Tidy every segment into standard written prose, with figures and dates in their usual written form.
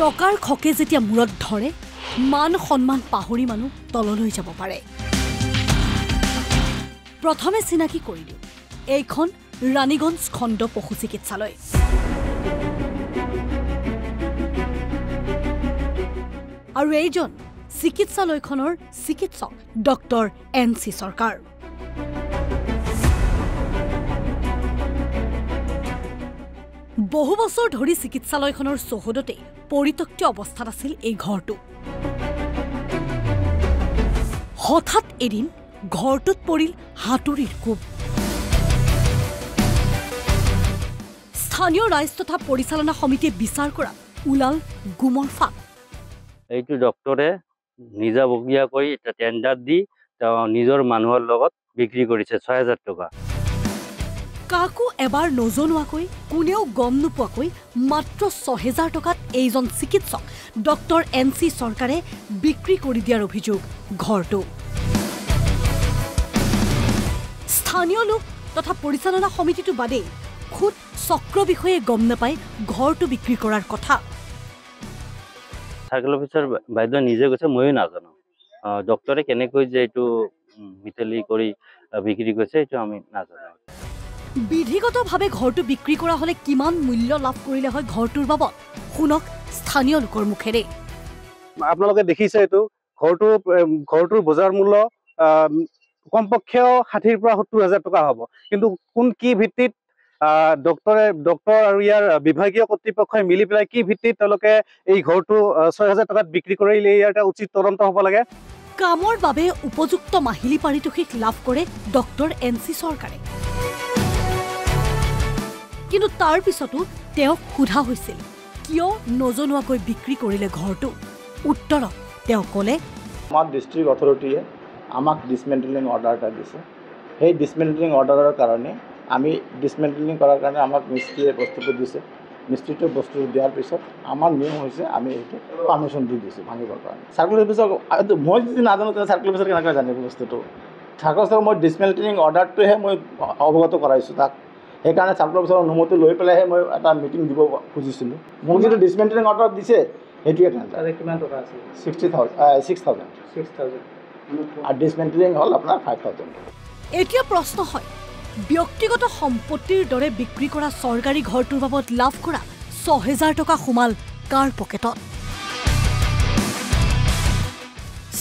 টকাৰ খকে যেতিয়া মূৰত ধৰে মান সন্মান পাহৰি মানুহ তললৈ যাব পাৰে প্ৰথমে চিনাকি কৰি দিওঁ এইখন ৰাণীগঞ্জ খণ্ড পশু চিকিৎসালয় আৰু এইজন চিকিৎসালয়খনৰ চিকিৎসক ডক্টৰ NC সৰকাৰ বহু বছৰ ধৰি চিকিৎসালয়খনৰ চৌহদতে পৰিত্যক্ত অৱস্থাত আছিল এই ঘৰটো হঠাৎ এদিন ঘৰটোত পৰিল হাতুৰিৰ কোব স্থানীয় ৰাইজ তথা পৰিচালনা সমিতিয়ে বিচাৰ কৰা উলাল গুমৰ ফাঁক এইটো ডক্টৰে নিজাবগীয়াকৈ এটা টেণ্ডাৰ দি নিজৰ মানুহৰ লগত বিক্ৰী কৰিছে ৬০০০ টকা কাকো এবাৰ নজনোৱাকৈ কোনেও গম নোপোৱাকৈ মাত্ৰ ৬০০০ টকাত এইজন চিকিৎসক ডক্টৰ NC সৰকাৰে বিক্ৰী কৰি দিয়াৰ অভিযোগ ঘৰটো স্থানীয় লোক তথা পৰিচালনা সমিতিটো বাদে খুদ চক্ৰ বিষয়ে গম নাপায় ঘৰটো বিক্ৰী কৰাৰ কথা সাৰ্কেল অফিচাৰ বাইদেউ নিজে কৈছে ময়ো নাজানো ডক্টৰে কেনেকৈ যে এইটো মিতলি কৰি বিক্ৰী কৰিছে এইটো আমি নাজানো বিধিগতভাৱে ঘৰটো বিক্ৰী কৰা হলে কিমান মূল্য লাভ কৰিলে হয় ঘৰটোৰ বাবদ শুনক স্থানীয় লোকৰ মুখেৰে আপোনালোকে দেখিছে এইটো ঘৰটোৰ বজাৰ মূল্য কমপক্ষে ৬০ পৰা ৭০,০০০ টকা হ'ব কিন্তু কোন কি ভিত্তিত ডক্টৰ আৰু ইয়াৰ বিভাগীয় কৰ্তৃপক্ষই মিলি পেলাই কি ভিত্তিত তেওঁলোকে এই ঘৰটো ৬০০০ টকাত বিক্ৰী কৰিলে ইয়াৰ এটা উচিত তদন্ত হ'ব লাগে কামৰ বাবে উপযুক্ত মাহিলী পাৰিতোষিক লাভ কৰে ডক্টৰ NC সৰকাৰে কিন্তু তাৰ পিছতো তেওঁ সোধা হৈছিল কিয় নজনোৱাকৈ বিক্ৰী কৰিলে ঘৰটো উত্তৰত তেওঁ ক'লে আমাৰ ডিষ্ট্ৰিক্ট অথৰিটিয়ে আমাক ডিসমেন্টলিং অৰ্ডাৰ এটা দিছে সেই ডিসমেন্টলিং অৰ্ডাৰৰ কাৰণে আমি ডিসমেন্টলিং কৰাৰ কাৰণে আমাক মিস্ত্ৰীয়ে বস্তুটো দিছে মিস্ত্ৰীটো বস্তু দিয়াৰ পিছত আমাৰ নিয়ম হৈছে আমি এইটো পাৰ্মিশ্যন দি দিছোঁ ভাঙিবৰ কাৰণে চাৰ্কেল অফিচৰ মই যদি নাজানো তেনে চাৰ্কেল অফিচৰ কেনেকৈ জানিব বস্তুটো চাৰ্কেল অফিচৰ মই ডিসমেন্টলিং অৰ্ডাৰটোহে মই অৱগত কৰাইছোঁ তাক সেইকাৰণে চাৰ্কেল অফিচৰ অনুমতি লৈ পেলাইহে মই এটা মিটিং দিব খুজিছিলোঁ মোক যিটো ডিসমেন্টলিং অৰ্ডাৰ দিছে সেইটোৱে কিমান টকা আছে 6,000 আৰু ডিসমেন্টলিং হ'ল আপোনাৰ 5,000 এতিয়া প্ৰশ্ন হয় ব্যক্তিগত সম্পত্তিৰ দৰে বিক্ৰী কৰা চৰকাৰী ঘৰটোৰ বাবদ লাভ কৰা ৬০০০ টকা সোমাল কাৰ পকেটত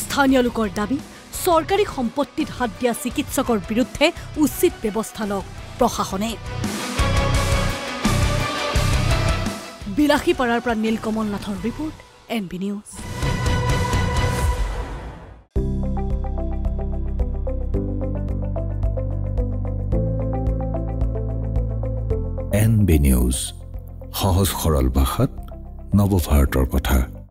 স্থানীয় লোকৰ দাবী চৰকাৰী সম্পত্তিত হাত দিয়া চিকিৎসকৰ বিৰুদ্ধে উচিত ব্যৱস্থা লওক প্ৰশাসনে বিলাসীপাৰাৰ পৰা নীলকমল নাথৰ report NB news NB news সহজ সৰল ভাষাত নৱভাৰতৰ কথা